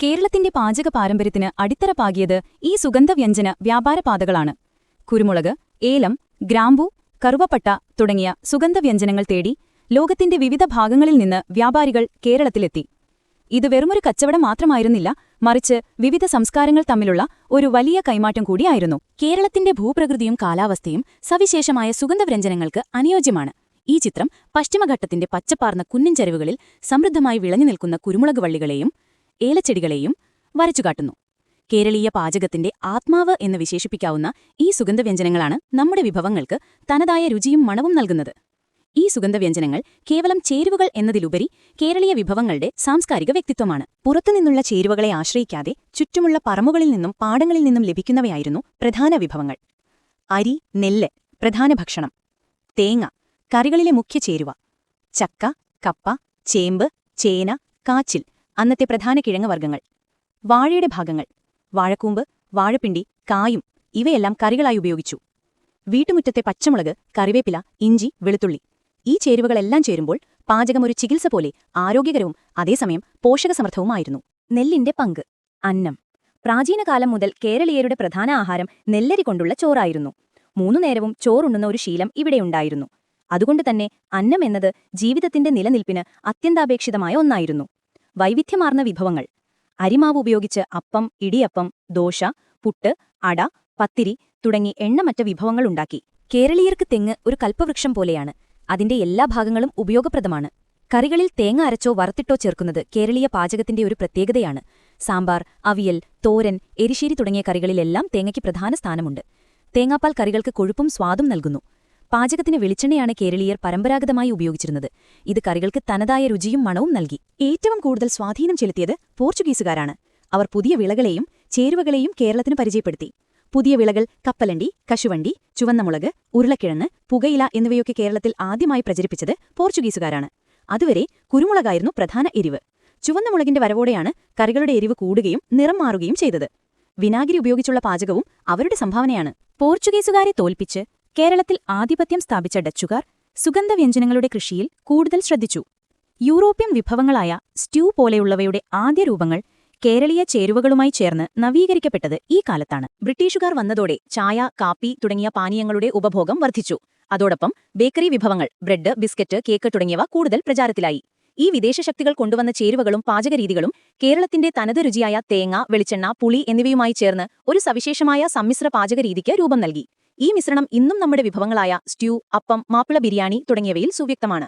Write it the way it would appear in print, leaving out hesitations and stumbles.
കേരളത്തിന്റെ പാചക പാരമ്പര്യത്തിന് അടിത്തറ പാകിയത് ഈ സുഗന്ധവ്യഞ്ജന വ്യാപാരപാതകളാണ്. കുരുമുളക്, ഏലം, ഗ്രാമ്പൂ, കറുവപ്പട്ട തുടങ്ങിയ സുഗന്ധവ്യഞ്ജനങ്ങൾ തേടി ലോകത്തിന്റെ വിവിധ ഭാഗങ്ങളിൽ നിന്ന് വ്യാപാരികൾ കേരളത്തിലെത്തി. ഇത് വെറുമൊരു കച്ചവടം മാത്രമായിരുന്നില്ല, മറിച്ച് വിവിധ സംസ്കാരങ്ങൾ തമ്മിലുള്ള ഒരു വലിയ കൈമാറ്റം കൂടിയായിരുന്നു. കേരളത്തിന്റെ ഭൂപ്രകൃതിയും കാലാവസ്ഥയും സവിശേഷമായ സുഗന്ധവ്യഞ്ജനങ്ങൾക്ക് അനുയോജ്യമാണ്. ഈ ചിത്രം പശ്ചിമഘട്ടത്തിന്റെ പച്ചപ്പാർന്ന കുന്നിൻ ചരിവുകളിൽ സമൃദ്ധമായി വിളഞ്ഞു നിൽക്കുന്ന കുരുമുളക് വള്ളികളെയും ഏലച്ചെടികളെയും വരച്ചുകാട്ടുന്നു. കേരളീയ പാചകത്തിന്റെ ആത്മാവ് എന്ന് വിശേഷിപ്പിക്കാവുന്ന ഈ സുഗന്ധവ്യഞ്ജനങ്ങളാണ് നമ്മുടെ വിഭവങ്ങൾക്ക് തനതായ രുചിയും മണവും നൽകുന്നത്. ഈ സുഗന്ധവ്യഞ്ജനങ്ങൾ കേവലം ചേരുവകൾ എന്നതിലുപരി കേരളീയ വിഭവങ്ങളുടെ സാംസ്കാരിക വ്യക്തിത്വമാണ്. പുറത്തുനിന്നുള്ള ചേരുവകളെ ആശ്രയിക്കാതെ ചുറ്റുമുള്ള പറമ്പുകളിൽ നിന്നും പാടങ്ങളിൽ നിന്നും ലഭിക്കുന്നവയായിരുന്നു പ്രധാന വിഭവങ്ങൾ. അരി, നെല്ല് പ്രധാന ഭക്ഷണം. തേങ്ങ കറികളിലെ മുഖ്യ ചേരുവ. ചക്ക, കപ്പ, ചേമ്പ്, ചേന, കാച്ചിൽ അന്നത്തെ പ്രധാന കിഴങ്ങുവർഗ്ഗങ്ങൾ. വാഴയുടെ ഭാഗങ്ങൾ: വാഴക്കൂമ്പ്, വാഴപ്പിണ്ടി, കായും ഇവയെല്ലാം കറികളായി ഉപയോഗിച്ചു. വീട്ടുമുറ്റത്തെ പച്ചമുളക്, കറിവേപ്പില, ഇഞ്ചി, വെളുത്തുള്ളി ഈ ചേരുവകളെല്ലാം ചേരുമ്പോൾ പാചകം ഒരു ചികിത്സ പോലെ ആരോഗ്യകരവും അതേസമയം പോഷകസമൃദ്ധവുമായിരുന്നു. നെല്ലിന്റെ പങ്ക്. അന്നം. പ്രാചീനകാലം മുതൽ കേരളീയരുടെ പ്രധാന ആഹാരം നെല്ലരി കൊണ്ടുള്ള ചോറായിരുന്നു. 3 നേരവും ചോറുണ്ണുന്ന ഒരു ശീലം ഇവിടെയുണ്ടായിരുന്നു. അതുകൊണ്ടുതന്നെ അന്നം എന്നത് ജീവിതത്തിന്റെ നിലനിൽപ്പിന് അത്യന്താപേക്ഷിതമായ ഒന്നായിരുന്നു. വൈവിധ്യമാർന്ന വിഭവങ്ങൾ: അരിമാവ് ഉപയോഗിച്ച് അപ്പം, ഇടിയപ്പം, ദോശ, പുട്ട്, അട, പത്തിരി തുടങ്ങി എണ്ണമറ്റ വിഭവങ്ങളുണ്ടാക്കി. കേരളീയർക്ക് തെങ്ങ് ഒരു കൽപ്പവൃക്ഷം പോലെയാണ്. അതിന്റെ എല്ലാ ഭാഗങ്ങളും ഉപയോഗപ്രദമാണ്. കറികളിൽ തേങ്ങ അരച്ചോ വറുത്തിട്ടോ ചേർക്കുന്നത് കേരളീയ പാചകത്തിന്റെ ഒരു പ്രത്യേകതയാണ്. സാമ്പാർ, അവിയൽ, തോരൻ, എരിശ്ശേരി തുടങ്ങിയ കറികളിലെല്ലാം തേങ്ങയ്ക്ക് പ്രധാന സ്ഥാനമുണ്ട്. തേങ്ങാപ്പാൽ കറികൾക്ക് കൊഴുപ്പും സ്വാദും നൽകുന്നു. പാചകത്തിന് വെളിച്ചെണ്ണയാണ് കേരളീയർ പരമ്പരാഗതമായി ഉപയോഗിച്ചിരുന്നത്. ഇത് കറികൾക്ക് തനതായ രുചിയും മണവും നൽകി. ഏറ്റവും കൂടുതൽ സ്വാധീനം ചെലുത്തിയത് പോർച്ചുഗീസുകാരാണ്. അവർ പുതിയ വിളകളെയും ചേരുവകളെയും കേരളത്തിന് പരിചയപ്പെടുത്തി. പുതിയ വിളകൾ കപ്പലണ്ടി, കശുവണ്ടി, ചുവന്നമുളക്, ഉരുളക്കിഴങ്ങ്, പുകയില എന്നിവയൊക്കെ കേരളത്തിൽ ആദ്യമായി പ്രചരിപ്പിച്ചത് പോർച്ചുഗീസുകാരാണ്. അതുവരെ കുരുമുളകായിരുന്നു പ്രധാന എരിവ്. ചുവന്നമുളകിന്റെ വരവോടെയാണ് കറികളുടെ എരിവ് കൂടുകയും നിറം മാറുകയും ചെയ്തത്. വിനാഗിരി ഉപയോഗിച്ചുള്ള പാചകവും അവരുടെ സംഭാവനയാണ്. പോർച്ചുഗീസുകാരെ തോൽപ്പിച്ച് കേരളത്തിൽ ആധിപത്യം സ്ഥാപിച്ച ഡച്ചുകാർ സുഗന്ധവ്യഞ്ജനങ്ങളുടെ കൃഷിയിൽ കൂടുതൽ ശ്രദ്ധിച്ചു. യൂറോപ്യൻ വിഭവങ്ങളായ സ്റ്റ്യൂ പോലെയുള്ളവയുടെ ആദ്യ രൂപങ്ങൾ കേരളീയ ചേരുവകളുമായി ചേർന്ന് നവീകരിക്കപ്പെട്ടത് ഈ കാലത്താണ്. ബ്രിട്ടീഷുകാർ വന്നതോടെ ചായ, കാപ്പി തുടങ്ങിയ പാനീയങ്ങളുടെ ഉപഭോഗം വർദ്ധിച്ചു. അതോടൊപ്പം ബേക്കറി വിഭവങ്ങൾ, ബ്രെഡ്, ബിസ്ക്കറ്റ്, കേക്ക് തുടങ്ങിയവ കൂടുതൽ പ്രചാരത്തിലായി. ഈ വിദേശ ശക്തികൾ കൊണ്ടുവന്ന ചേരുവകളും പാചകരീതികളും കേരളത്തിന്റെ തനത് രുചിയായ തേങ്ങ, വെളിച്ചെണ്ണ, പുളി എന്നിവയുമായി ചേർന്ന് ഒരു സവിശേഷമായ സമ്മിശ്ര പാചകരീതിക്ക് രൂപം നൽകി. ഈ മിശ്രണം ഇന്നും നമ്മുടെ വിഭവങ്ങളായ സ്റ്റ്യൂ, അപ്പം, മാപ്പിള ബിരിയാണി തുടങ്ങിയവയിൽ സുവ്യക്തമാണ്.